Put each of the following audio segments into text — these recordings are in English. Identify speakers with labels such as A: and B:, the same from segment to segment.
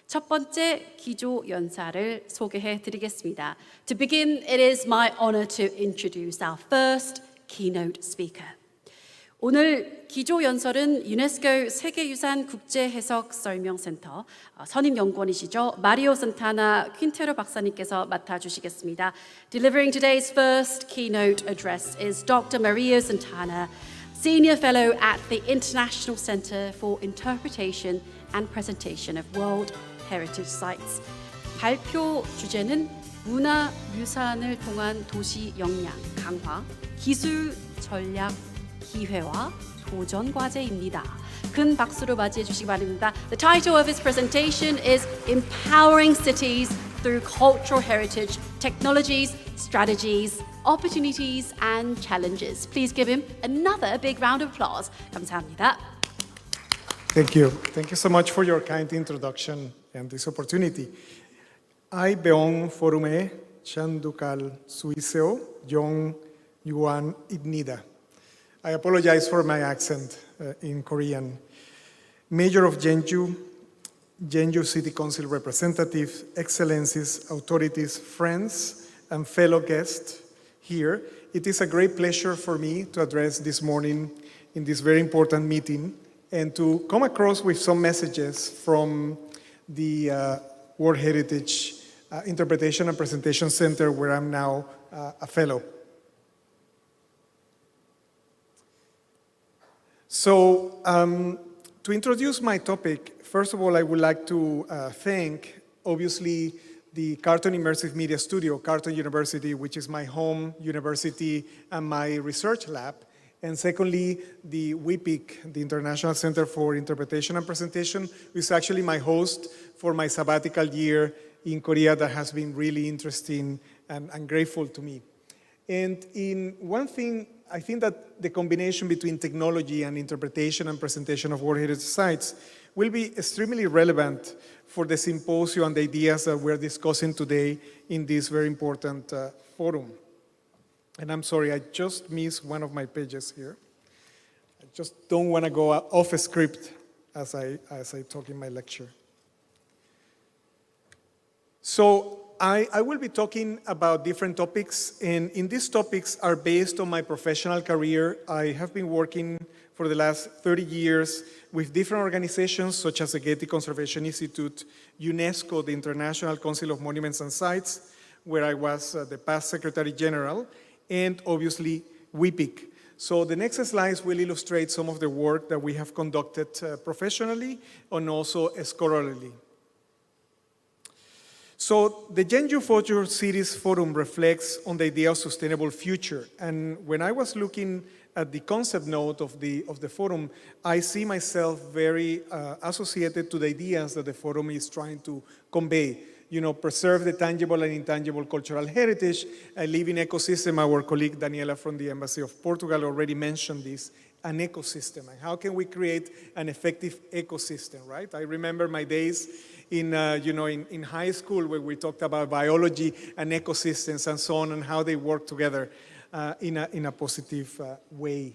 A: 첫 번째 기조연설을 소개해 드리겠습니다. To begin, it is my honor to introduce our first keynote speaker. 오늘 기조연설은 유네스코 세계유산 국제해석설명센터 선임연구원이시죠. 마리오 산타나 퀸테로 박사님께서 맡아주시겠습니다. Delivering today's first keynote address is Dr. Mario Santana, Senior Fellow at the International Center for Interpretation and Presentation of World Heritage Sites. 발표 주제는 문화유산을 통한 도시 역량 강화, 기술 전략 기회와 도전 과제입니다. 큰 박수로 맞이해 주시기 바랍니다. The title of his presentation is Empowering Cities Through Cultural Heritage, Technologies, Strategies, Opportunities and Challenges. Please give him another big round of applause. 감사합니다.
B: Thank you. Thank you so much for your kind introduction and this opportunity. I beong forume Chandukal Suiseo Yong Yuan Idnida. I apologize for my accent in Korean. Mayor of Jeonju, Jeonju City Council representatives, excellencies, authorities, friends, and fellow guests here, it is a great pleasure for me to address this morning in this very important meeting and to come across with some messages from the World Heritage Interpretation and Presentation Center, where I'm now a fellow. So, to introduce my topic, first of all, I would like to thank, obviously, the Carleton Immersive Media Studio, Carleton University, which is my home university and my research lab. And secondly, the WIPIC, the International Center for Interpretation and Presentation, which is actually my host for my sabbatical year in Korea that has been really interesting and grateful to me. And in one thing, I think that the combination between technology and interpretation and presentation of World Heritage Sites will be extremely relevant for the symposium and the ideas that we're discussing today in this very important forum. And I'm sorry, I just missed one of my pages here. I just don't want to go off script as I talk in my lecture. So I will be talking about different topics, and in these topics are based on my professional career. I have been working for the last 30 years with different organizations such as the Getty Conservation Institute, UNESCO, the International Council of Monuments and Sites, where I was the past Secretary General, and obviously WIPIC. So the next slides will illustrate some of the work that we have conducted professionally and also scholarly. So the Jeonju Future Cities Forum reflects on the idea of sustainable future. And when I was looking at the concept note of the forum, I see myself very associated to the ideas that the forum is trying to convey. You know, preserve the tangible and intangible cultural heritage, a living ecosystem. Our colleague Daniela from the Embassy of Portugal already mentioned this, an ecosystem. And how can we create an effective ecosystem, right? I remember my days in high school where we talked about biology and ecosystems and so on and how they work together in a positive way.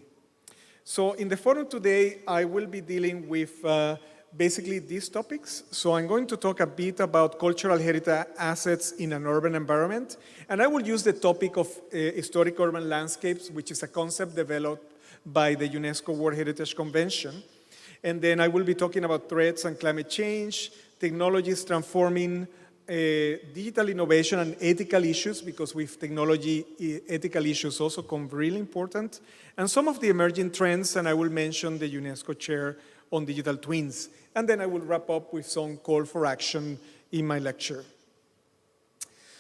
B: So in the forum today, I will be dealing with basically these topics. So I'm going to talk a bit about cultural heritage assets in an urban environment. And I will use the topic of historic urban landscapes, which is a concept developed by the UNESCO World Heritage Convention. And then I will be talking about threats and climate change, technologies transforming digital innovation and ethical issues, because with technology, ethical issues also come really important, and some of the emerging trends, and I will mention the UNESCO chair on digital twins. And then I will wrap up with some call for action in my lecture.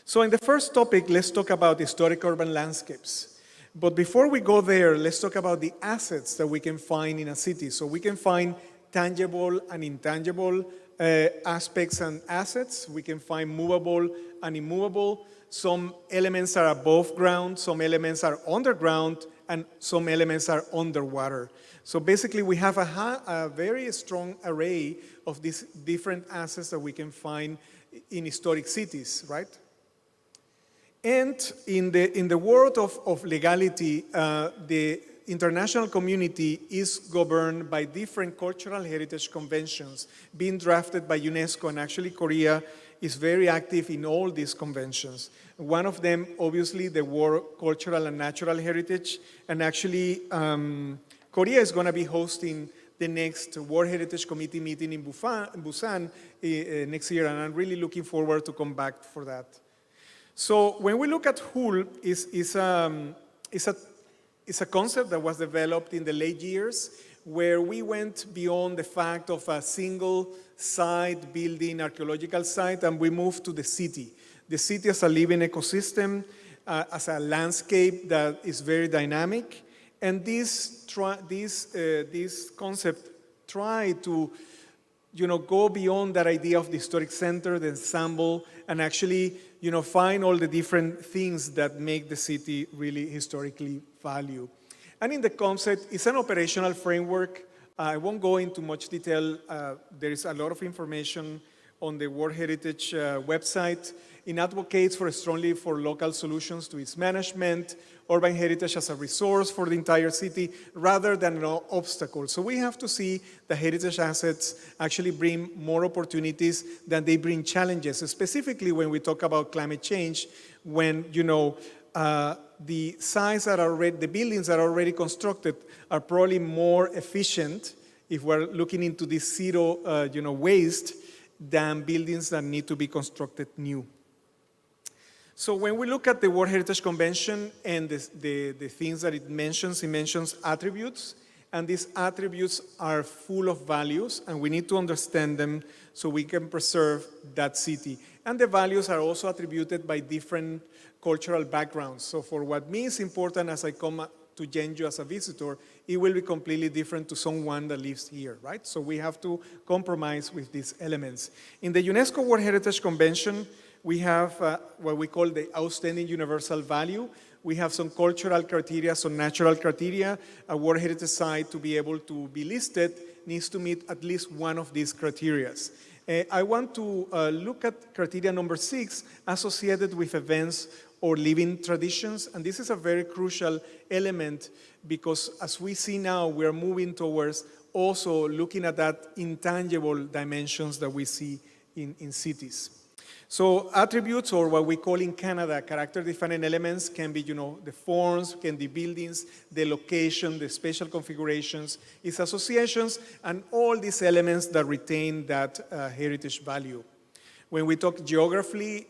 B: So in the first topic, let's talk about historic urban landscapes. But before we go there, let's talk about the assets that we can find in a city. So we can find tangible and intangible aspects and assets. We can find movable and immovable. Some elements are above ground, some elements are underground, and some elements are underwater. So basically, we have a very strong array of these different assets that we can find in historic cities, right? And in the world of legality, the international community is governed by different cultural heritage conventions being drafted by UNESCO, and actually Korea is very active in all these conventions. One of them, obviously, the World Cultural and Natural Heritage, and actually Korea is going to be hosting the next World Heritage Committee meeting in Busan next year, and I'm really looking forward to come back for that. So when we look at HUL, it's a concept that was developed in the late years, where we went beyond the fact of a single site building, archaeological site, and we moved to the city. The city as a living ecosystem, as a landscape that is very dynamic. And this concept tried to go beyond that idea of the historic center, the ensemble, and actually find all the different things that make the city really historically valued. And in the concept, it's an operational framework. I won't go into much detail. There is a lot of information on the World Heritage website. It advocates strongly for local solutions to its management, urban heritage as a resource for the entire city, rather than an obstacle. So we have to see the heritage assets actually bring more opportunities than they bring challenges, specifically when we talk about climate change, when the sites that are already, the buildings that are already constructed are probably more efficient if we're looking into this zero waste than buildings that need to be constructed new. So when we look at the World Heritage Convention and the things that it mentions attributes, and these attributes are full of values, and we need to understand them so we can preserve that city. And the values are also attributed by different cultural backgrounds. So for what me is important as I come to Jeonju as a visitor, it will be completely different to someone that lives here, right? So we have to compromise with these elements. In the UNESCO World Heritage Convention, we have what we call the outstanding universal value. We have some cultural criteria, some natural criteria. A World Heritage Site, to be able to be listed, needs to meet at least one of these criteria. I want to look at criteria number 6, associated with events or living traditions. And this is a very crucial element because as we see now, we're moving towards also looking at that intangible dimensions that we see in cities. So attributes, or what we call in Canada, character-defining elements, can be, the forms, can be buildings, the location, the spatial configurations, its associations, and all these elements that retain that heritage value. When we talk geography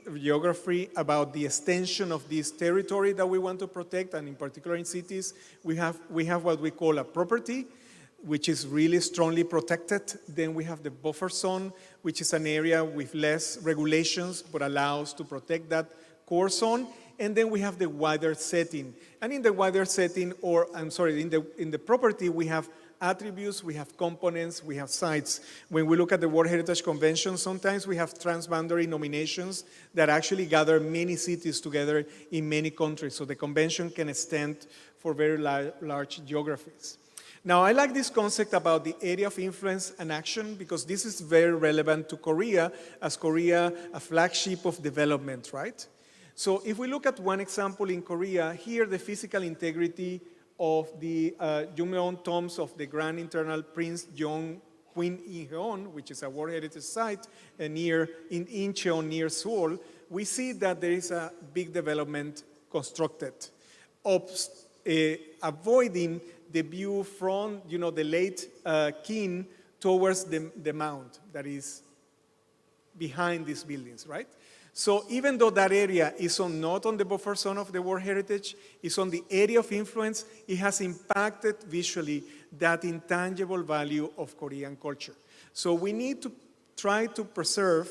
B: about the extension of this territory that we want to protect, and in particular in cities, we have what we call a property, which is really strongly protected. Then we have the buffer zone, which is an area with less regulations, but allows to protect that core zone. And then we have the wider setting. And in the wider setting, in the property, we have attributes, we have components, we have sites. When we look at the World Heritage Convention, sometimes we have transboundary nominations that actually gather many cities together in many countries. So the convention can extend for very large geographies. Now, I like this concept about the area of influence and action because this is very relevant to Korea, as Korea, a flagship of development, right? So if we look at one example in Korea, here the physical integrity of the Jungmyeon tombs of the Grand Internal Prince Jeong Queen Incheon, which is a World Heritage Site in Incheon near Seoul, we see that there is a big development constructed, avoiding the view from the late king towards the mound that is behind these buildings, right? So even though that area is not on the buffer zone of the World Heritage, it's on the area of influence, it has impacted visually that intangible value of Korean culture. So we need to try to preserve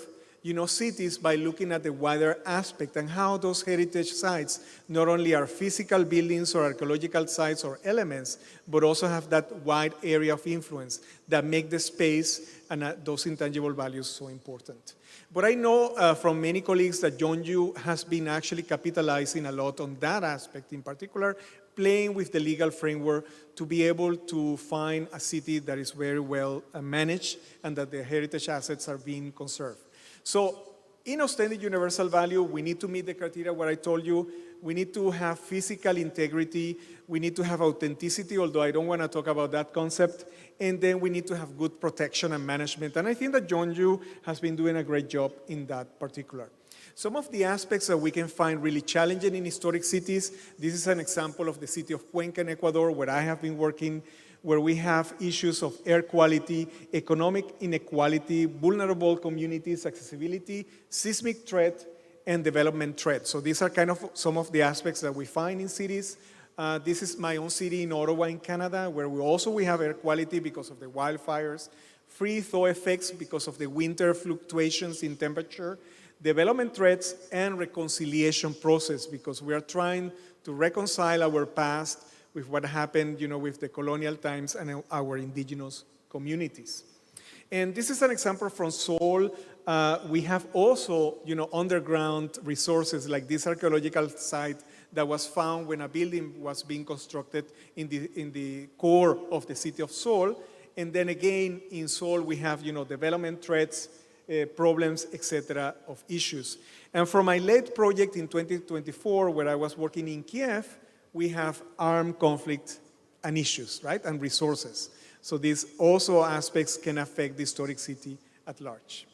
B: cities by looking at the wider aspect and how those heritage sites not only are physical buildings or archaeological sites or elements, but also have that wide area of influence that make the space and those intangible values so important. But I know from many colleagues that Jeonju has been actually capitalizing a lot on that aspect, in particular, playing with the legal framework to be able to find a city that is very well managed and that the heritage assets are being conserved. So in outstanding universal value, we need to meet the criteria where I told you we need to have physical integrity, we need to have authenticity, although I don't want to talk about that concept, and then we need to have good protection and management. And I think that Jeonju has been doing a great job in that particular. Some of the aspects that we can find really challenging in historic cities, this is an example of the city of Cuenca in Ecuador, where I have been working, where we have issues of air quality, economic inequality, vulnerable communities, accessibility, seismic threat, and development threat. So these are kind of some of the aspects that we find in cities. This is my own city in Ottawa in Canada, where we have air quality because of the wildfires, freeze-thaw effects because of the winter fluctuations in temperature, development threats, and reconciliation process, because we are trying to reconcile our past with what happened, with the colonial times and our indigenous communities. And this is an example from Seoul. We have also, underground resources like this archaeological site that was found when a building was being constructed in the core of the city of Seoul. And then again, in Seoul, we have, development threats, problems, etc., of issues. And for my late project in 2024, where I was working in Kiev, we have armed conflict and issues, right, and resources. So these also aspects can affect the historic city at large.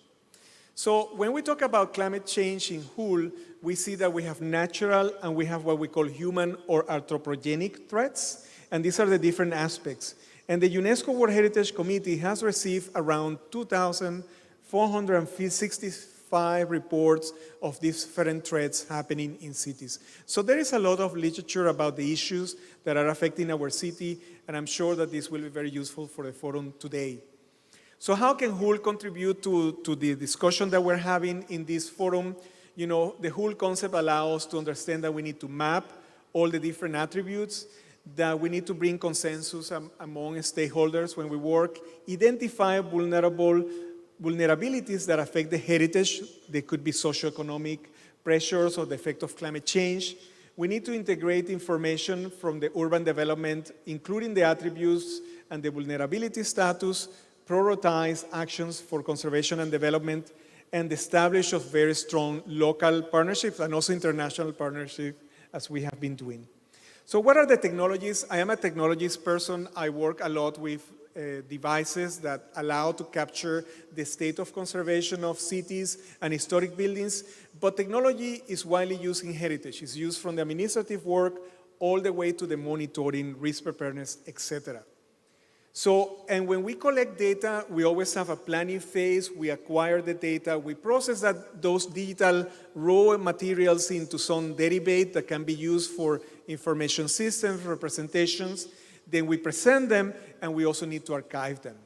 B: So when we talk about climate change in Hull, we see that we have natural and we have what we call human or anthropogenic threats, and these are the different aspects. And the UNESCO World Heritage Committee has received around 2,465 reports of different threats happening in cities. So there is a lot of literature about the issues that are affecting our city, and I'm sure that this will be very useful for the forum today. So how can Hull contribute to the discussion that we're having in this forum? The Hull concept allows us to understand that we need to map all the different attributes, that we need to bring consensus among stakeholders when we work, identify vulnerabilities that affect the heritage. They could be socioeconomic pressures or the effect of climate change. We need to integrate information from the urban development, including the attributes and the vulnerability status, prioritize actions for conservation and development, and establish a very strong local partnerships and also international partnerships, as we have been doing. So what are the technologies? I am a technologies person. I work a lot with devices that allow to capture the state of conservation of cities and historic buildings, but technology is widely used in heritage. It's used from the administrative work all the way to the monitoring, risk preparedness, etc. So, and when we collect data, we always have a planning phase. We acquire the data. We process those digital raw materials into some derivative that can be used for information systems, representations. Then we present them, and we also need to archive them.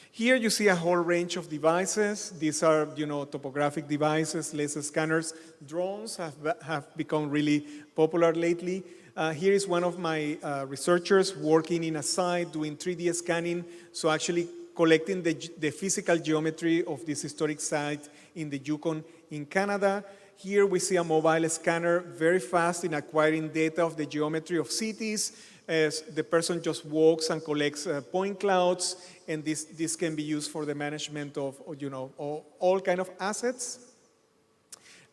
B: Here you see a whole range of devices. These are, topographic devices, laser scanners. Drones have become really popular lately. Here is one of my researchers working in a site doing 3D scanning, so actually collecting the physical geometry of this historic site in the Yukon in Canada. Here we see a mobile scanner, very fast in acquiring data of the geometry of cities, as the person just walks and collects point clouds, and this can be used for the management of all kind of assets.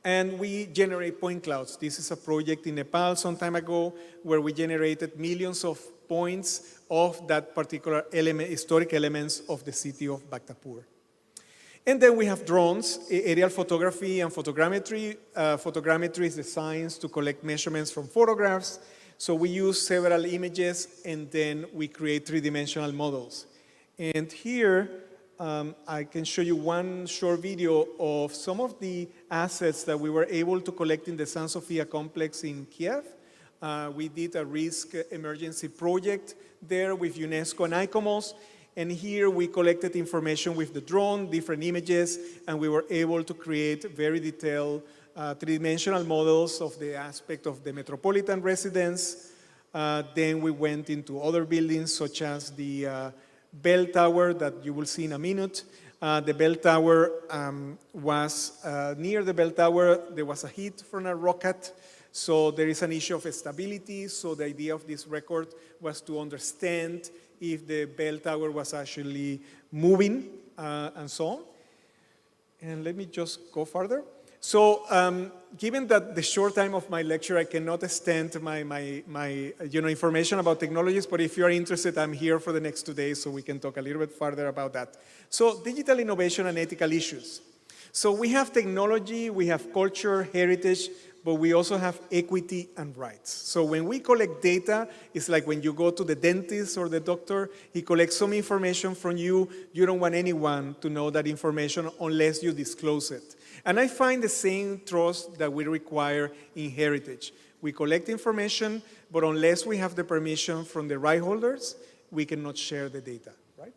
B: And we generate point clouds. This is a project in Nepal some time ago where we generated millions of points of that particular historic elements of the city of Bhaktapur. And then we have drones, aerial photography and photogrammetry. Photogrammetry is the science to collect measurements from photographs. So we use several images and then we create three-dimensional models. And here, I can show you one short video of some of the assets that we were able to collect in the San Sofia complex in Kiev. We did a risk emergency project there with UNESCO and ICOMOS. And here we collected information with the drone, different images, and we were able to create very detailed three-dimensional models of the aspect of the metropolitan residence. Then we went into other buildings such as the bell tower that you will see in a minute. The bell tower was near the bell tower, there was a hit from a rocket. So there is an issue of stability. So the idea of this record was to understand if the bell tower was actually moving and so on. And let me just go further. So given that the short time of my lecture, I cannot extend my information about technologies, but if you're interested, I'm here for the next 2 days so we can talk a little bit further about that. So digital innovation and ethical issues. So we have technology, we have culture, heritage, but we also have equity and rights. So when we collect data, it's like when you go to the dentist or the doctor, he collects some information from you. You don't want anyone to know that information unless you disclose it. And I find the same trust that we require in heritage. We collect information, but unless we have the permission from the right holders, we cannot share the data, right?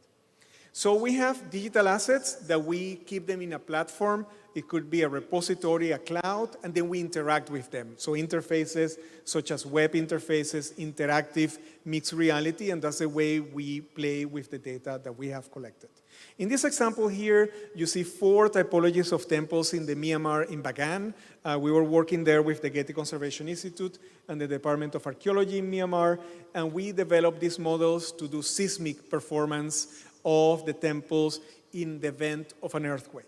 B: So we have digital assets that we keep them in a platform. It could be a repository, a cloud, and then we interact with them. So interfaces such as web interfaces, interactive, mixed reality, and that's the way we play with the data that we have collected. In this example here, you see 4 typologies of temples in the Myanmar in Bagan. We were working there with the Getty Conservation Institute and the Department of Archaeology in Myanmar, and we developed these models to do seismic performance of the temples in the event of an earthquake.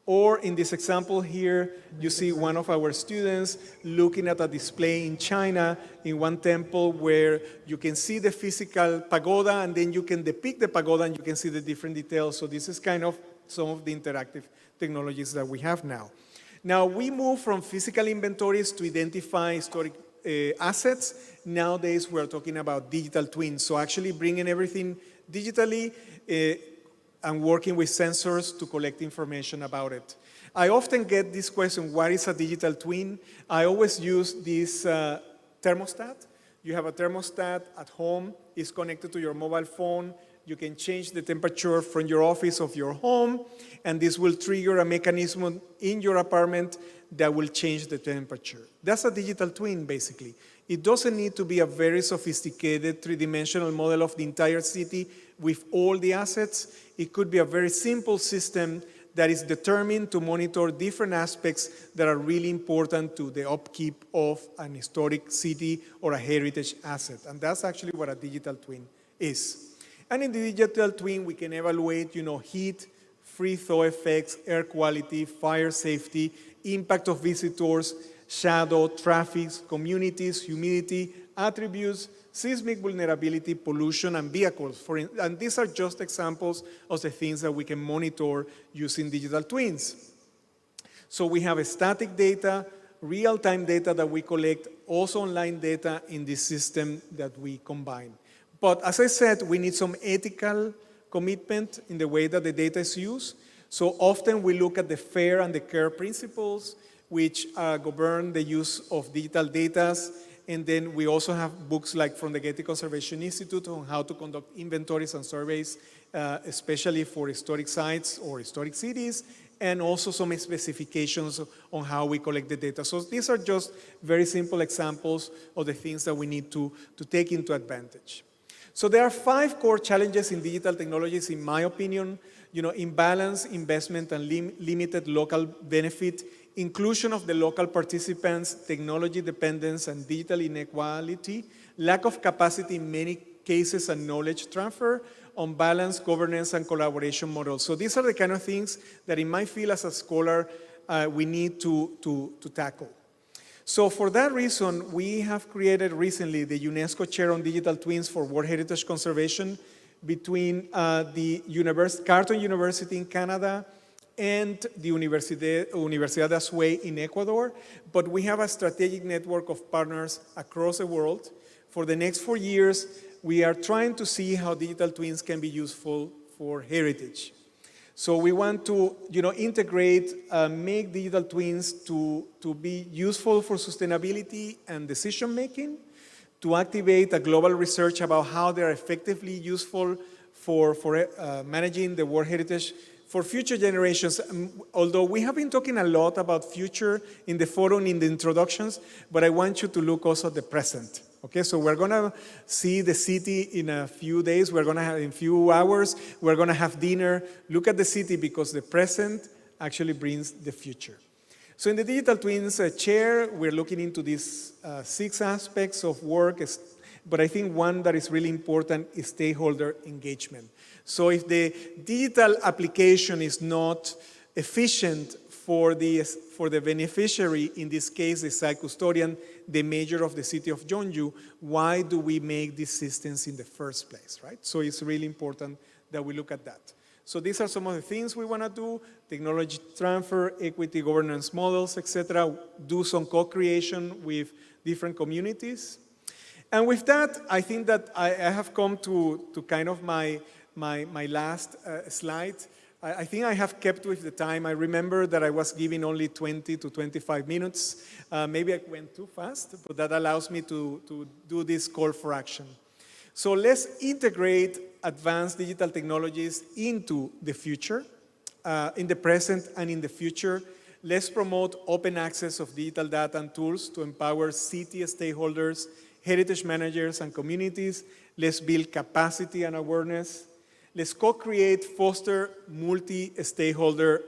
B: Or in this example here, you see one of our students looking at a display in China in one temple where you can see the physical pagoda and then you can depict the pagoda and you can see the different details. So this is kind of some of the interactive technologies that we have now. Now we move from physical inventories to identify historic assets. Nowadays we're talking about digital twins. So actually bringing everything digitally and working with sensors to collect information about it. I often get this question, what is a digital twin? I always use this thermostat. You have a thermostat at home, it's connected to your mobile phone. You can change the temperature from your office of your home, and this will trigger a mechanism in your apartment that will change the temperature. That's a digital twin, basically. It doesn't need to be a very sophisticated three-dimensional model of the entire city with all the assets. It could be a very simple system that is determined to monitor different aspects that are really important to the upkeep of an historic city or a heritage asset. And that's actually what a digital twin is. And in the digital twin, we can evaluate, heat, free-thaw effects, air quality, fire safety, impact of visitors, shadow, traffic, communities, humidity, attributes, seismic vulnerability, pollution, and vehicles. And these are just examples of the things that we can monitor using digital twins. So we have static data, real-time data that we collect, also online data in this system that we combine. But as I said, we need some ethical commitment in the way that the data is used. So often we look at the FAIR and the CARE principles, which govern the use of digital data. And then we also have books like from the Getty Conservation Institute on how to conduct inventories and surveys, especially for historic sites or historic cities, and also some specifications on how we collect the data. So these are just very simple examples of the things that we need to take into advantage. So there are 5 core challenges in digital technologies, in my opinion. Imbalance, investment, and limited local benefit, inclusion of the local participants, technology dependence, and digital inequality, lack of capacity in many cases and knowledge transfer, unbalanced governance and collaboration models. So these are the kind of things that in my field as a scholar, we need to tackle. So for that reason, we have created recently the UNESCO Chair on Digital Twins for World Heritage Conservation between the Carleton University in Canada and the Universidad de Azuay in Ecuador, but we have a strategic network of partners across the world. For the next 4 years, we are trying to see how digital twins can be useful for heritage. So we want to, integrate, make digital twins to be useful for sustainability and decision making, to activate a global research about how they're effectively useful for managing the World Heritage for future generations. Although we have been talking a lot about future in the forum, in the introductions, but I want you to look also at the present. Okay, so we're going to see the city in a few days. We're going to have in a few hours. We're going to have dinner. Look at the city because the present actually brings the future. So in the Digital Twins chair, we're looking into these 6 aspects of work, but I think one that is really important is stakeholder engagement. So if the digital application is not efficient for the beneficiary, in this case, the site custodian, the mayor of the city of Jeonju, why do we make these systems in the first place, right? So it's really important that we look at that. So these are some of the things we want to do: technology transfer, equity governance models, etc. Do some co-creation with different communities. And with that, I think that I have come to kind of my last slide. I think I have kept with the time. I remember that I was giving only 20 to 25 minutes. Maybe I went too fast, but that allows me to do this call for action. So let's integrate advanced digital technologies into the future, in the present and in the future. Let's promote open access of digital data and tools to empower city stakeholders, heritage managers, and communities. Let's build capacity and awareness. Let's co-create, foster multi-stakeholder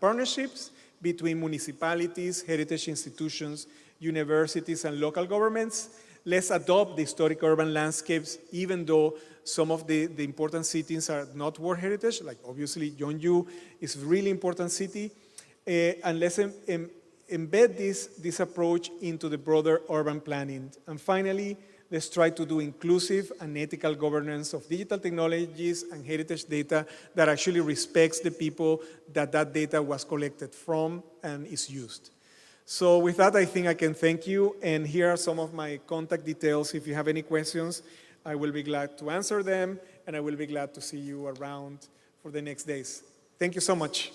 B: partnerships between municipalities, heritage institutions, universities, and local governments. Let's adopt the historic urban landscapes, even though some of the important cities are not World Heritage, like obviously Jeonju is a really important city. And let's embed this approach into the broader urban planning. And finally, let's try to do inclusive and ethical governance of digital technologies and heritage data that actually respects the people that data was collected from and is used. So with that, I think I can thank you. And here are some of my contact details. If you have any questions, I will be glad to answer them, and I will be glad to see you around for the next days. Thank you so much.